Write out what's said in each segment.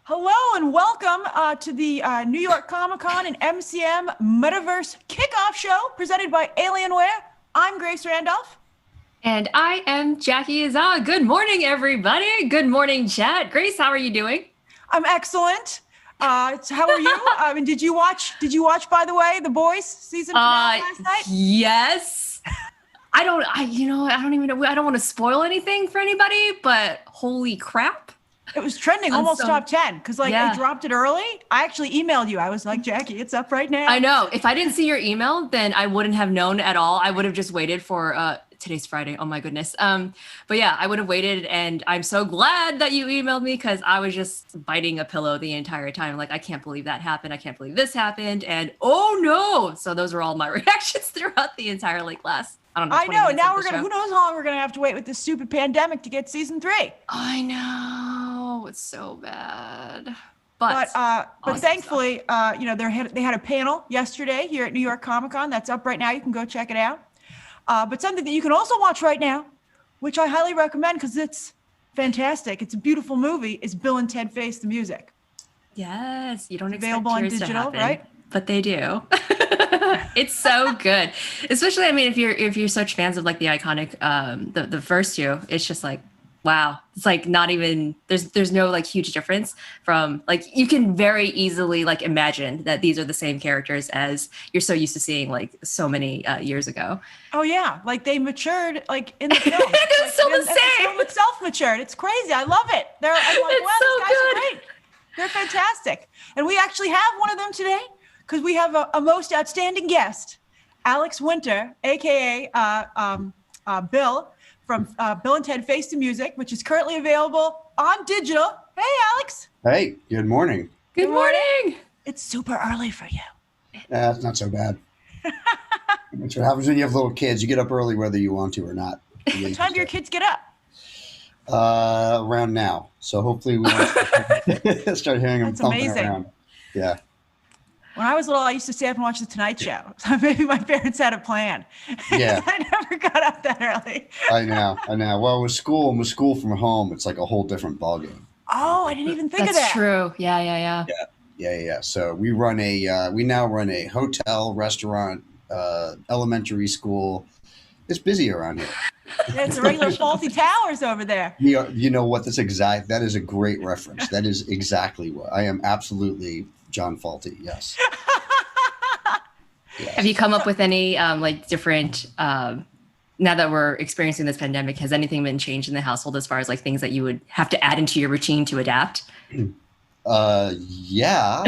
Hello and welcome to the New York Comic Con and MCM Metaverse Kickoff Show presented by Alienware. I'm Grace Randolph. And I am Jackie Izawa. Good morning, everybody. Good morning, chat. Grace, how are you doing? I'm excellent. So how are you? I mean, did you watch, by the way, The Boys season finale last night? Yes. I don't even know. I don't want to spoil anything for anybody, but holy crap. It was trending almost top 10 because they dropped it early. I actually emailed you. I was like, Jackie, it's up right now. I know. If I didn't see your email, then I wouldn't have known at all. I would have just waited for today's Friday. Oh my goodness. But yeah, I would have waited, and I'm so glad that you emailed me because I was just biting a pillow the entire time. Like, I can't believe that happened. I can't believe this happened. And oh no. So those were all my reactions throughout the entire last, I don't know. I know. Now who knows how long we're going to have to wait with this stupid pandemic to get season 3. I know. It's so bad. But awesome thankfully, they had a panel yesterday here at New York Comic Con. That's up right now. You can go check it out. But something that you can also watch right now, which I highly recommend because it's fantastic. It's a beautiful movie. Is Bill and Ted Face the Music? Yes, you don't expect available on tears digital, to happen, right? But they do. It's so good, especially. I mean, if you're such fans of like the iconic, the first two, it's just like, wow. It's like not even there's no like huge difference from like you can very easily like imagine that these are the same characters as you're so used to seeing like so many years ago. Oh yeah, like they matured like in the film. It's still the same. The film itself matured. It's crazy. I love it. I'm like, wow, so these guys good. are great. They're fantastic. And we actually have one of them today because we have a most outstanding guest, Alex Winter, aka Bill from Bill and Ted Face the Music, which is currently available on digital. Hey, Alex. Hey, good morning. Good morning. It's super early for you. It's not so bad. That's what happens when you have little kids. You get up early whether you want to or not. What time do your kids get up? Around now. So hopefully we won't start hearing them thumping around. Yeah. When I was little, I used to stay up and watch The Tonight Show. So maybe my parents had a plan. Yeah. I never got up that early. I know. Well, with school from home, it's like a whole different ballgame. Oh, I didn't even think of that. That's true. Yeah. Yeah. So we now run a hotel, restaurant, elementary school. It's busy around here. Yeah, it's the regular faulty towers over there. You know what? That is a great reference. That is exactly what I am. Absolutely John Faulty. Yes. Have you come up with any like different now that we're experiencing this pandemic, has anything been changed in the household as far as like things that you would have to add into your routine to adapt? Yeah.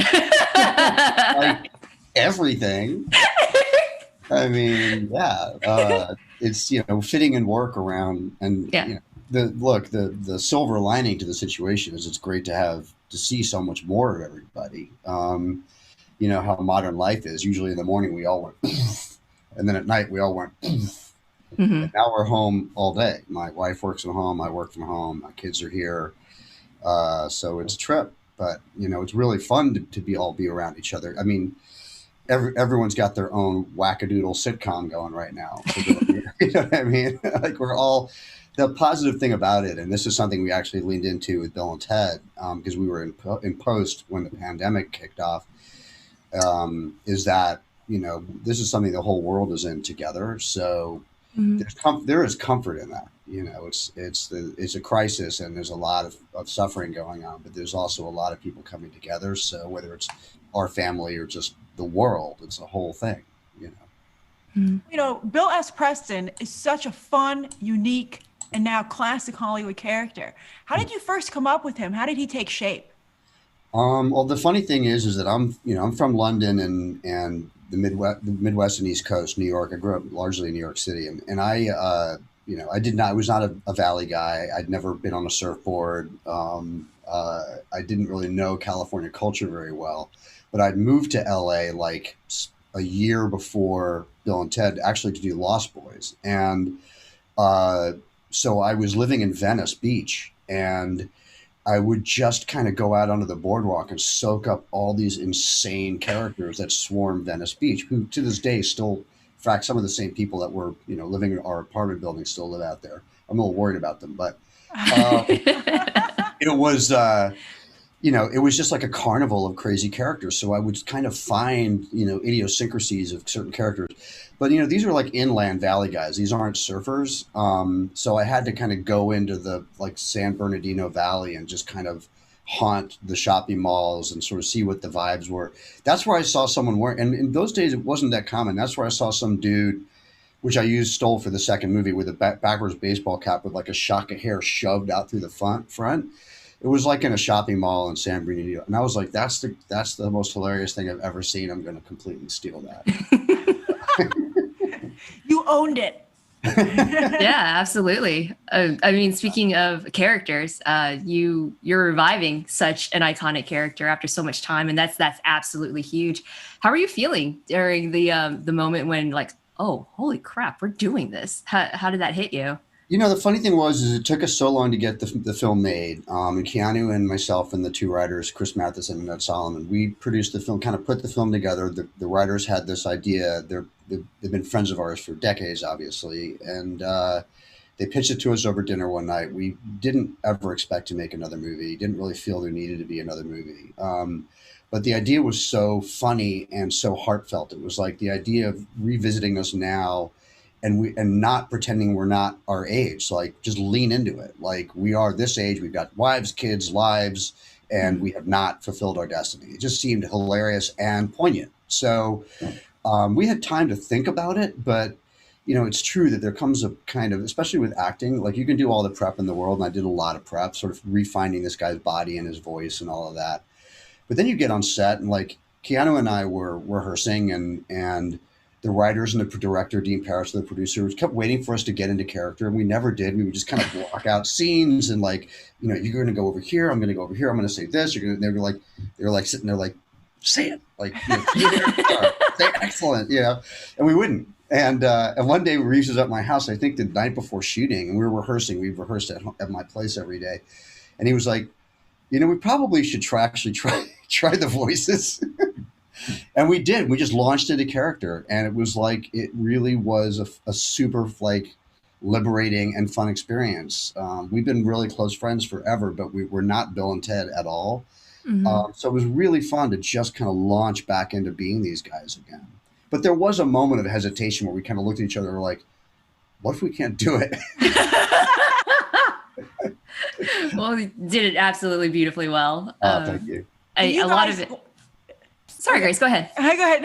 Like everything. I mean, yeah. It's fitting in work around, and the silver lining to the situation is it's great to see so much more of everybody. You know how modern life is. Usually in the morning we all went, and then at night we all went. Mm-hmm. And now we're home all day. My wife works from home. I work from home. My kids are here, so it's a trip. But it's really fun to be around each other. I mean, everyone's got their own wackadoodle sitcom going right now. You know what I mean? Like we're all. The positive thing about it, and this is something we actually leaned into with Bill and Ted, because we were in post when the pandemic kicked off, is that this is something the whole world is in together. So there is comfort in that. It's a crisis, and there's a lot of suffering going on, but there's also a lot of people coming together. So whether it's our family or just the world, it's a whole thing. Bill S. Preston is such a fun, unique, and now classic Hollywood character. How did you first come up with him? How did he take shape? Well, the funny thing is that I'm from London and the Midwest and East Coast, New York. I grew up largely in New York City, and I was not a Valley guy. I'd never been on a surfboard. I didn't really know California culture very well, but I'd moved to LA like a year before Bill and Ted, actually to do Lost Boys. And so I was living in Venice Beach, and I would just kind of go out onto the boardwalk and soak up all these insane characters that swarm Venice Beach, who to this day still, in fact, some of the same people that were, living in our apartment building still live out there. I'm a little worried about them, but it was, you know, it was just like a carnival of crazy characters. So I would kind of find, you know, idiosyncrasies of certain characters. But, you know, these are like inland valley guys. These aren't surfers. So I had to kind of go into the like San Bernardino Valley and just kind of haunt the shopping malls and sort of see what the vibes were. That's where I saw someone wearing, and in those days it wasn't that common. That's where I saw some dude, which I stole for the second movie, with a backwards baseball cap with like a shock of hair shoved out through the front. It was like in a shopping mall in San Bernardino. And I was like, that's the most hilarious thing I've ever seen. I'm going to completely steal that. You owned it. Yeah, absolutely. I mean, speaking of characters, you're reviving such an iconic character after so much time, and that's absolutely huge. How are you feeling during the moment when, like, oh, holy crap, we're doing this? How did that hit you? You know, the funny thing is it took us so long to get the film made. And Keanu and myself and the two writers, Chris Matheson and Ed Solomon, we produced the film, kind of put the film together. The writers had this idea. They've been friends of ours for decades, obviously. And they pitched it to us over dinner one night. We didn't ever expect to make another movie. Didn't really feel there needed to be another movie. But the idea was so funny and so heartfelt. It was like the idea of revisiting us now, and not pretending we're not our age. Like, just lean into it. Like, we are this age. We've got wives, kids, lives, and we have not fulfilled our destiny. It just seemed hilarious and poignant. So we had time to think about it, but you know, it's true that there comes a kind of, especially with acting, like you can do all the prep in the world, and I did a lot of prep, sort of refining this guy's body and his voice and all of that. But then you get on set, and like Keanu and I were rehearsing, and the writers and the director, Dean Parrish, the producer, kept waiting for us to get into character, and we never did. We would just kind of block out scenes and like, you know, you're going to go over here, I'm going to go over here, I'm going to say this. They were like sitting there like, say it, like, you know, say excellent, you know, and we wouldn't. And one day Reeves was at my house, I think the night before shooting, and we were rehearsing. We rehearsed at my place every day, and he was like, you know, we probably should try the voices. And we did. We just launched into character, and it was like, it really was a super like liberating and fun experience. We've been really close friends forever, but we're not Bill and Ted at all. Mm-hmm. So it was really fun to just kind of launch back into being these guys again. But there was a moment of hesitation where we kind of looked at each other and were like, what if we can't do it? Well, you did it absolutely beautifully well. Thank you. A lot of it. Sorry, Grace, go ahead. Go ahead.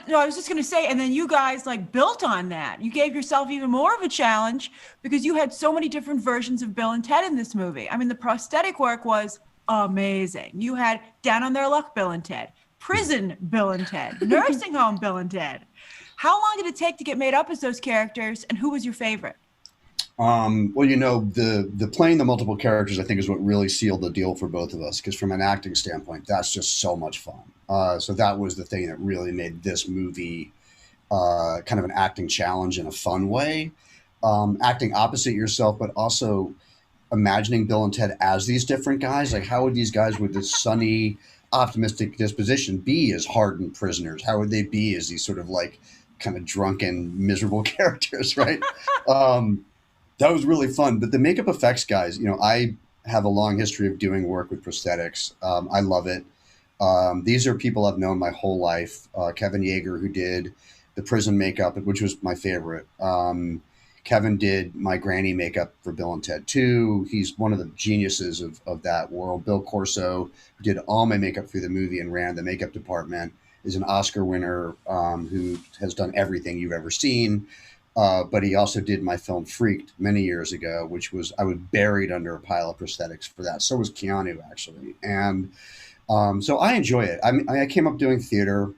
No, I was just going to say, and then you guys like built on that. You gave yourself even more of a challenge because you had so many different versions of Bill and Ted in this movie. I mean, the prosthetic work was amazing. You had Down on Their Luck Bill and Ted, prison Bill and Ted, nursing home Bill and Ted. How long did it take to get made up as those characters, and who was your favorite? Well, you know, the playing the multiple characters, I think, is what really sealed the deal for both of us, because from an acting standpoint, that's just so much fun. So that was the thing that really made this movie kind of an acting challenge in a fun way. Acting opposite yourself, but also imagining Bill and Ted as these different guys. Like, how would these guys with this sunny, optimistic disposition be as hardened prisoners? How would they be as these sort of like kind of drunken, miserable characters, right? That was really fun. But the makeup effects guys, you know, I have a long history of doing work with prosthetics. I love it. These are people I've known my whole life. Kevin Yeager, who did the prison makeup, which was my favorite. Kevin did my granny makeup for Bill and Ted 2. He's one of the geniuses of that world. Bill Corso, who did all my makeup through the movie and ran the makeup department, is an Oscar winner who has done everything you've ever seen. But he also did my film Freaked many years ago, which was, I was buried under a pile of prosthetics for that. So was Keanu, actually. And so I enjoy it. I came up doing theater.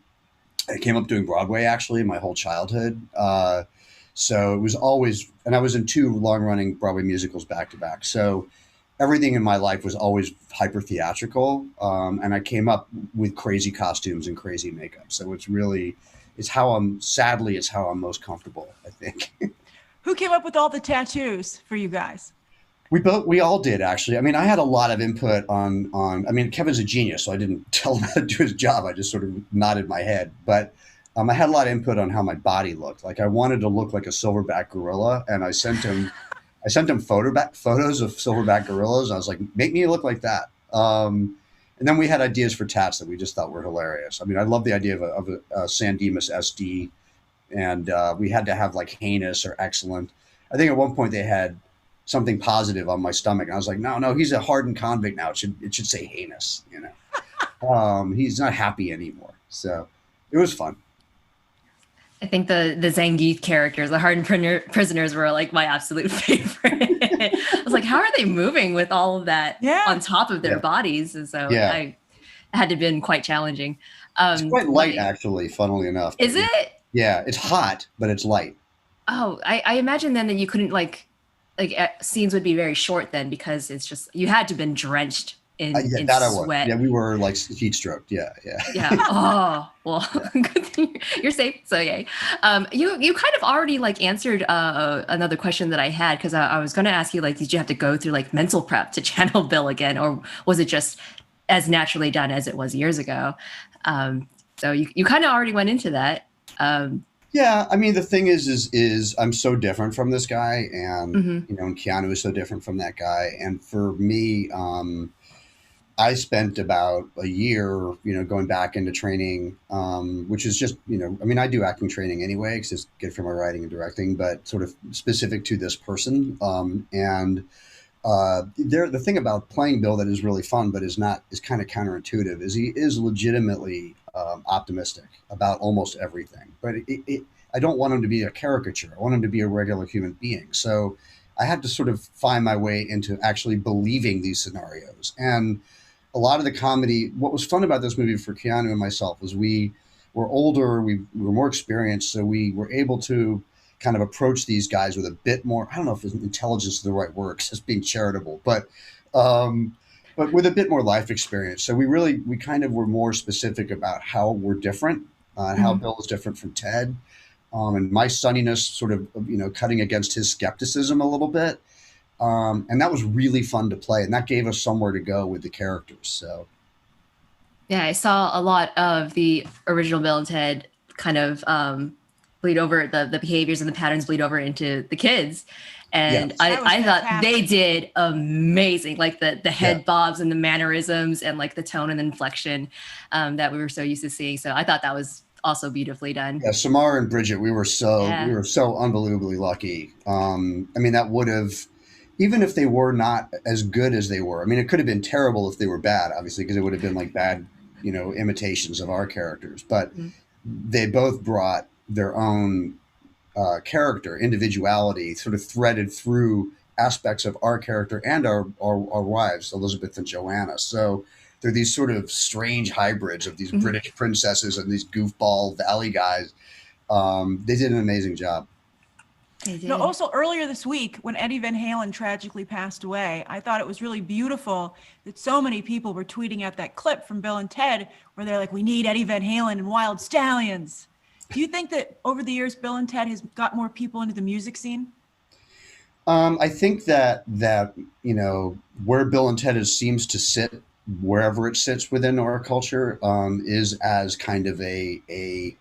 I came up doing Broadway, actually, my whole childhood. So it was always, and I was in 2 long-running Broadway musicals back-to-back. So everything in my life was always hyper theatrical. And I came up with crazy costumes and crazy makeup. So it's really, it's how I'm most comfortable, I think. Who came up with all the tattoos for you guys? We all did, actually. I mean, I had a lot of input on, I mean, Kevin's a genius, so I didn't tell him how to do his job. I just sort of nodded my head. But I had a lot of input on how my body looked. Like, I wanted to look like a silverback gorilla, and I sent him photos of silverback gorillas. I was like, make me look like that. And then we had ideas for tats that we just thought were hilarious. I mean, I love the idea of a San Dimas SD, and we had to have like heinous or excellent. I think at one point they had something positive on my stomach, and I was like, no, he's a hardened convict now. It should say heinous, you know. He's not happy anymore. So it was fun. I think the Zangief characters, the hardened prisoners, were like my absolute favorite. I was like, how are they moving with all of that on top of their bodies? And so I had to have been quite challenging. It's quite light, actually, funnily enough. Is it? Yeah, it's hot, but it's light. Oh, I imagine then that you couldn't like scenes would be very short then, because it's just, you had to have been drenched in sweat. Yeah, we were like heat stroked. Yeah. Oh, well, good thing you're safe. So yay. You kind of already like answered another question that I had, because I was going to ask you, like, did you have to go through like mental prep to channel Bill again, or was it just as naturally done as it was years ago? So you kind of already went into that. Yeah, I mean, the thing is I'm so different from this guy, and you know, and Keanu is so different from that guy, and for me, I spent about a year, you know, going back into training, which is just, you know, I mean, I do acting training anyway, because it's good for my writing and directing, but sort of specific to this person. The thing about playing Bill that is really fun, but is kind of counterintuitive, is he is legitimately optimistic about almost everything. But I don't want him to be a caricature. I want him to be a regular human being. So I had to sort of find my way into actually believing these scenarios. And a lot of the comedy, what was fun about this movie for Keanu and myself was we were older, we were more experienced, so we were able to kind of approach these guys with a bit more, I don't know if intelligence is the right word, because it's being charitable, but with a bit more life experience. So we kind of were more specific about how we're different, and how Bill is different from Ted. And my sunniness sort of, you know, cutting against his skepticism a little bit. And that was really fun to play. And that gave us somewhere to go with the characters. So, yeah, I saw a lot of the original Bill and Ted kind of bleed over, the behaviors and the patterns bleed over into the kids. And yes. I thought they did amazing, like the head bobs and the mannerisms and like the tone and inflection that we were so used to seeing. So I thought that was also beautifully done. Yeah, Samara and Bridget, we were so unbelievably lucky. I mean, that would have, even if they were not as good as they were, I mean, it could have been terrible if they were bad, obviously, because it would have been like bad, you know, imitations of our characters. But they both brought their own character, individuality, sort of threaded through aspects of our character and our wives, Elizabeth and Joanna. So they're these sort of strange hybrids of these British princesses and these goofball valley guys. They did an amazing job. They did. No, also earlier this week, when Eddie Van Halen tragically passed away, I thought it was really beautiful that so many people were tweeting out that clip from Bill and Ted where they're like, we need Eddie Van Halen and Wild Stallions. Do you think that over the years, Bill and Ted has got more people into the music scene? I think that you know, where Bill and Ted seems to sit, wherever it sits within our culture, is as kind of a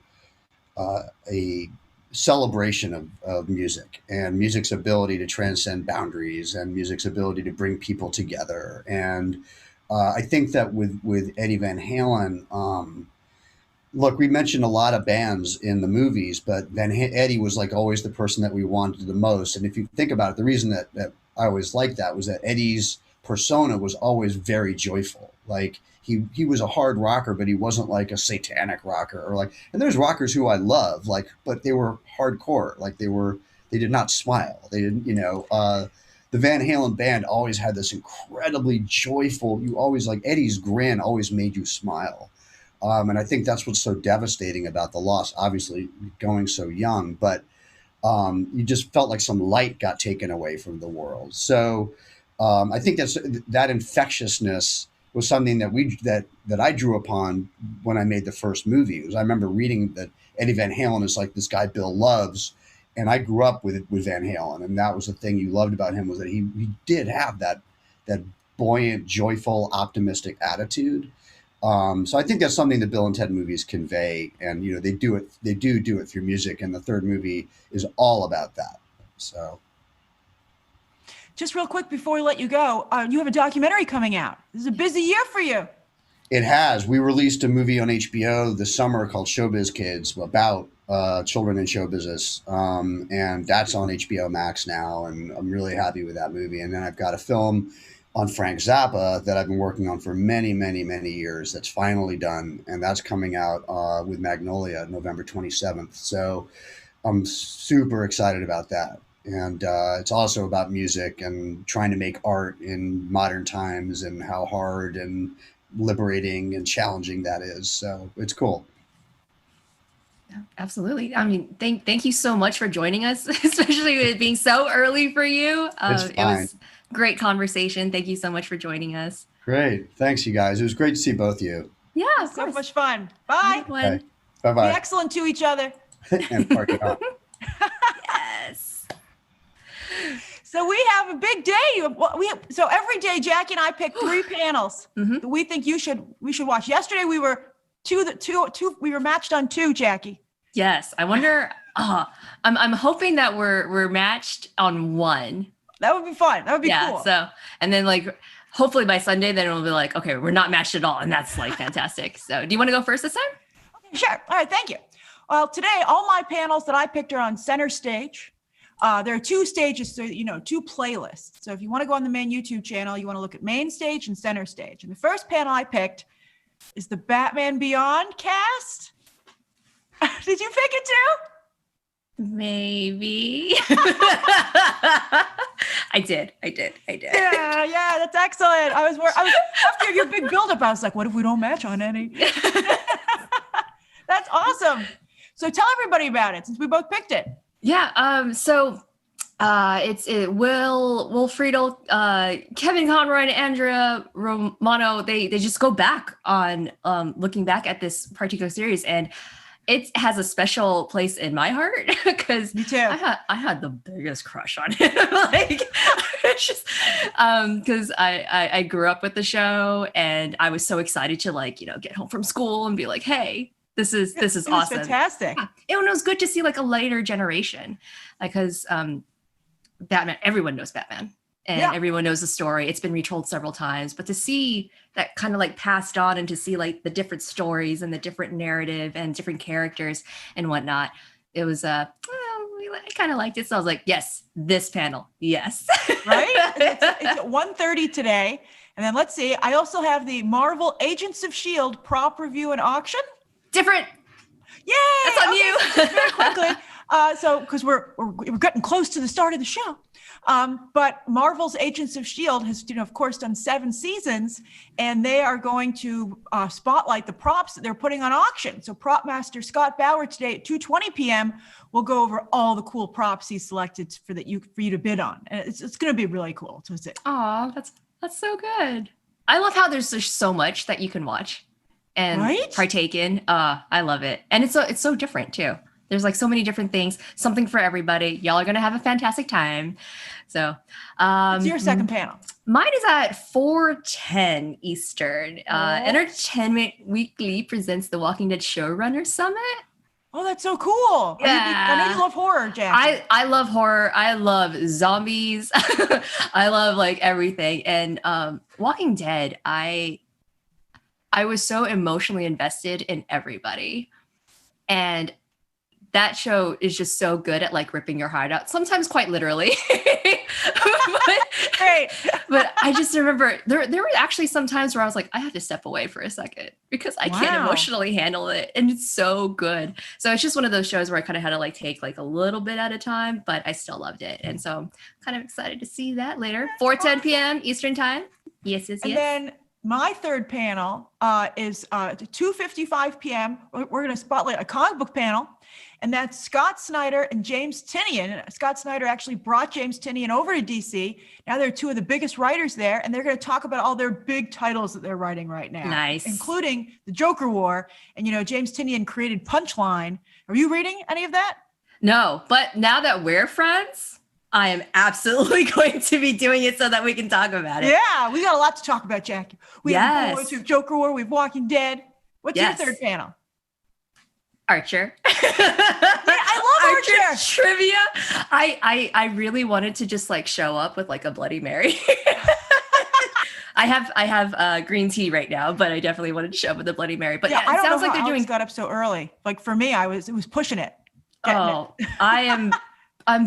celebration of music and music's ability to transcend boundaries and music's ability to bring people together. And I think that with Eddie Van Halen, look, we mentioned a lot of bands in the movies, but Eddie was like always the person that we wanted the most. And if you think about it, the reason that I always liked that was that Eddie's persona was always very joyful. Like he was a hard rocker, but he wasn't like a satanic rocker or like, and there's rockers who I love, like, but they were hardcore. Like they did not smile. They didn't, you know, the Van Halen band always had this incredibly joyful, you always like Eddie's grin always made you smile. And I think that's what's so devastating about the loss, obviously going so young, but you just felt like some light got taken away from the world. So I think that infectiousness was something that I drew upon when I made the first movie. I remember reading that Eddie Van Halen is like this guy Bill loves, and I grew up with Van Halen, and that was the thing you loved about him, was that he did have that buoyant, joyful, optimistic attitude. So I think that's something that Bill and Ted movies convey, and you know they do it through music, and the third movie is all about that. So, just real quick before we let you go, you have a documentary coming out. This is a busy year for you. It has. We released a movie on HBO this summer called Showbiz Kids about children in show business. And that's on HBO Max now. And I'm really happy with that movie. And then I've got a film on Frank Zappa that I've been working on for many, many, many years. That's finally done. And that's coming out with Magnolia November 27th. So I'm super excited about that. And it's also about music and trying to make art in modern times and how hard and liberating and challenging that is. So it's cool. Absolutely. I mean, thank you so much for joining us, especially with it being so early for you. It was great conversation. Thank you so much for joining us. Great. Thanks, you guys. It was great to see both of you. Yeah, of So course. much fun. Bye. Okay. Be Bye-bye. excellent to each other. And park it up. Yes. So we have a big day. So every day, Jackie and I pick 3 panels that we think we should watch. Yesterday we were we were matched on 2, Jackie. Yes. I wonder. I'm hoping that we're matched on 1. That would be fun. That would be cool. So, and then like hopefully by Sunday, then it'll be like, okay, we're not matched at all, and that's like fantastic. So, do you want to go first this time? Okay, sure. All right. Thank you. Well, today all my panels that I picked are on center stage. There are 2 stages, so 2 playlists. So if you want to go on the main YouTube channel, you want to look at main stage and center stage. And the first panel I picked is the Batman Beyond cast. Did you pick it too? Maybe. I did. Yeah, that's excellent. I was after your big buildup, I was like, what if we don't match on any? That's awesome. So tell everybody about it since we both picked it. Yeah. So it's Will Friedle, Kevin Conroy, and Andrea Romano. They just go back on looking back at this particular series, and it has a special place in my heart because Me too. I had the biggest crush on him. Like it's just because I grew up with the show, and I was so excited to get home from school and be like, hey, this is awesome. Fantastic. Yeah. It was good to see like a later generation, because Batman, everyone knows Batman, and everyone knows the story. It's been retold several times, but to see that kind of like passed on, and to see like the different stories and the different narrative and different characters and whatnot, it was I kind of liked it. So I was like, yes, this panel, yes. Right? It's at 1:30 today. And then let's see, I also have the Marvel Agents of S.H.I.E.L.D. prop review and auction. Different. Yay! That's on you. Very quickly. So, because we're getting close to the start of the show. But Marvel's Agents of S.H.I.E.L.D. has, of course, done 7 seasons, and they are going to spotlight the props that they're putting on auction. So Prop Master Scott Bauer today at 2:20 p.m. will go over all the cool props he selected for you to bid on. And it's going to be really cool to see. Oh, that's so good. I love how there's just so much that you can watch and partake in. I love it. And it's so different too. There's like so many different things, something for everybody. Y'all are going to have a fantastic time. So, what's your second panel? Mine is at 4:10 Eastern. Entertainment Weekly presents the Walking Dead Showrunner Summit. Oh, that's so cool. Yeah. I know you love horror, Jack. I love horror. I love zombies. I love like everything. And Walking Dead, I was so emotionally invested in everybody. And that show is just so good at like ripping your heart out, sometimes quite literally. But I just remember there were actually some times where I was like, I have to step away for a second because I can't emotionally handle it. And it's so good. So it's just one of those shows where I kind of had to like take like a little bit at a time, but I still loved it. And so I'm kind of excited to see that later. 4:10 p.m. Eastern time. Yes. And then my third panel is 2:55 p.m. We're going to spotlight a comic book panel. And that's Scott Snyder and James Tynion. Scott Snyder actually brought James Tynion over to DC. Now they're 2 of the biggest writers there, and they're going to talk about all their big titles that they're writing right now. Nice. Including the Joker War. And, James Tynion created Punchline. Are you reading any of that? No, but now that we're friends, I am absolutely going to be doing it so that we can talk about it. Yeah, we got a lot to talk about, Jackie. We have Joker War, we have Walking Dead. What's your third panel? Archer. I love Archer. Trivia. I really wanted to just like show up with like a Bloody Mary. I have green tea right now, but I definitely wanted to show up with the Bloody Mary. But yeah, I it don't sounds know like how they're Alex doing. got up so early. Like for me, it was pushing it. I'm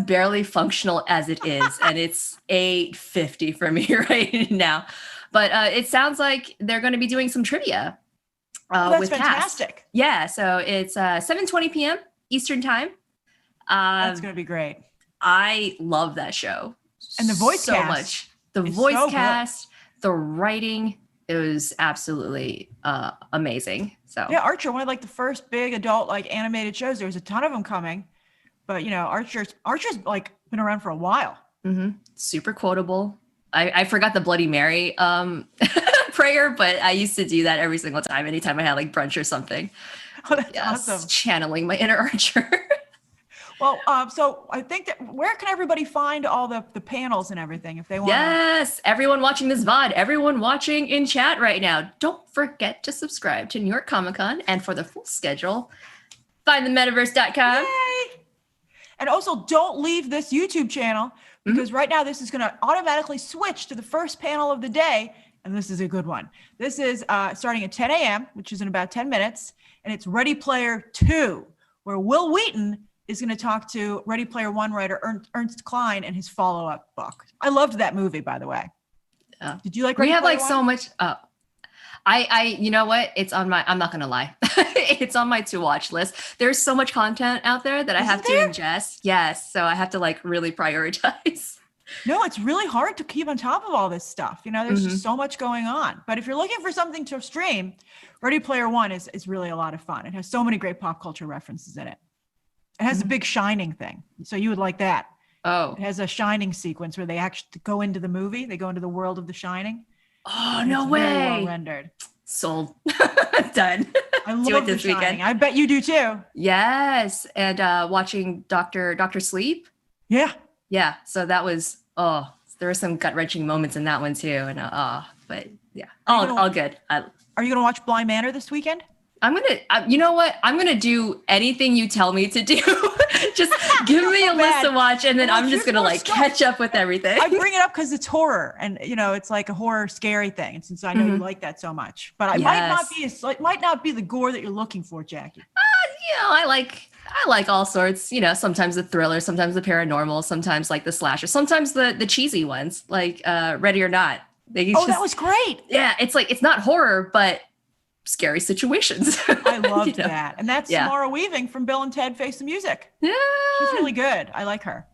barely functional as it is, and it's 8:50 for me right now. But it sounds like they're going to be doing some trivia. That's with fantastic. cast. Yeah, so it's 7:20 p.m. Eastern time. That's going to be great. I love that show. And the voice so cast much. The is voice so cast, the writing, it was absolutely amazing. So yeah, Archer, one of like the first big adult like animated shows. There was a ton of them coming, but you know, Archer's like been around for a while. Super quotable. I forgot the Bloody Mary prayer, but I used to do that every single time, anytime I had like brunch or something. Oh, that's awesome. Channeling my inner Archer. Well, so I think that where can everybody find all the panels and everything if they want? Yes, everyone watching this VOD, everyone watching in chat right now, don't forget to subscribe to New York Comic Con, and for the full schedule, find themetaverse.com. Yay! And also don't leave this YouTube channel, because right now this is going to automatically switch to the first panel of the day. And this is a good one. This is starting at 10 a.m., which is in about 10 minutes. And it's Ready Player 2, where Will Wheaton is going to talk to Ready Player One writer Ernst Cline and his follow-up book. I loved that movie, by the way. Did you like Ready Player One? We have like so much. I you know what? It's on my, I'm not going to lie. It's on my to watch list. There's so much content out there that I have to ingest. Yes. So I have to like really prioritize. No, it's really hard to keep on top of all this stuff. You know, there's just so much going on. But if you're looking for something to stream, Ready Player One is really a lot of fun. It has so many great pop culture references in it. It has a big Shining thing. So you would like that. Oh. It has a Shining sequence where they actually go into the movie. They go into the world of The Shining. Oh, no way. Very well rendered. Sold. Done. I love this The Shining. weekend. I bet you do too. Yes. And watching Dr. Sleep. Yeah. Yeah. So that was, there were some gut-wrenching moments in that one too. And but yeah, all good. Are you going to watch Bly Manor this weekend? I'm going to, you know what? I'm going to do anything you tell me to do. Just give me a list to watch, and then I'm just going to like catch up with everything. I bring it up because it's horror, and you know, it's like a horror scary thing. And since I know you like that so much, but it might not be the gore that you're looking for, Jackie. You know, I like all sorts, you know, sometimes the thriller, sometimes the paranormal, sometimes like the slasher, sometimes the cheesy ones, like Ready or Not. That was great. Yeah, it's like, it's not horror, but scary situations. I loved that. And that's Samara Weaving from Bill and Ted Face the Music. Yeah. She's really good. I like her.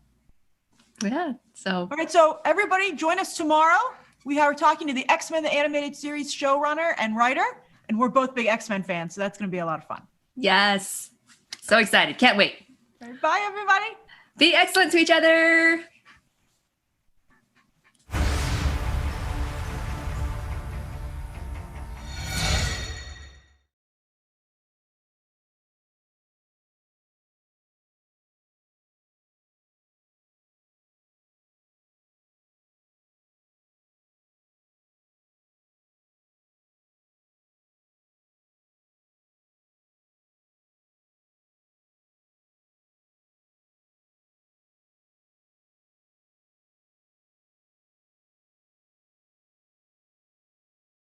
Yeah. So. All right. So everybody join us tomorrow. We are talking to the X-Men, the animated series showrunner and writer. And we're both big X-Men fans. So that's going to be a lot of fun. Yes. So excited. Can't wait. All right, bye, everybody. Be excellent to each other.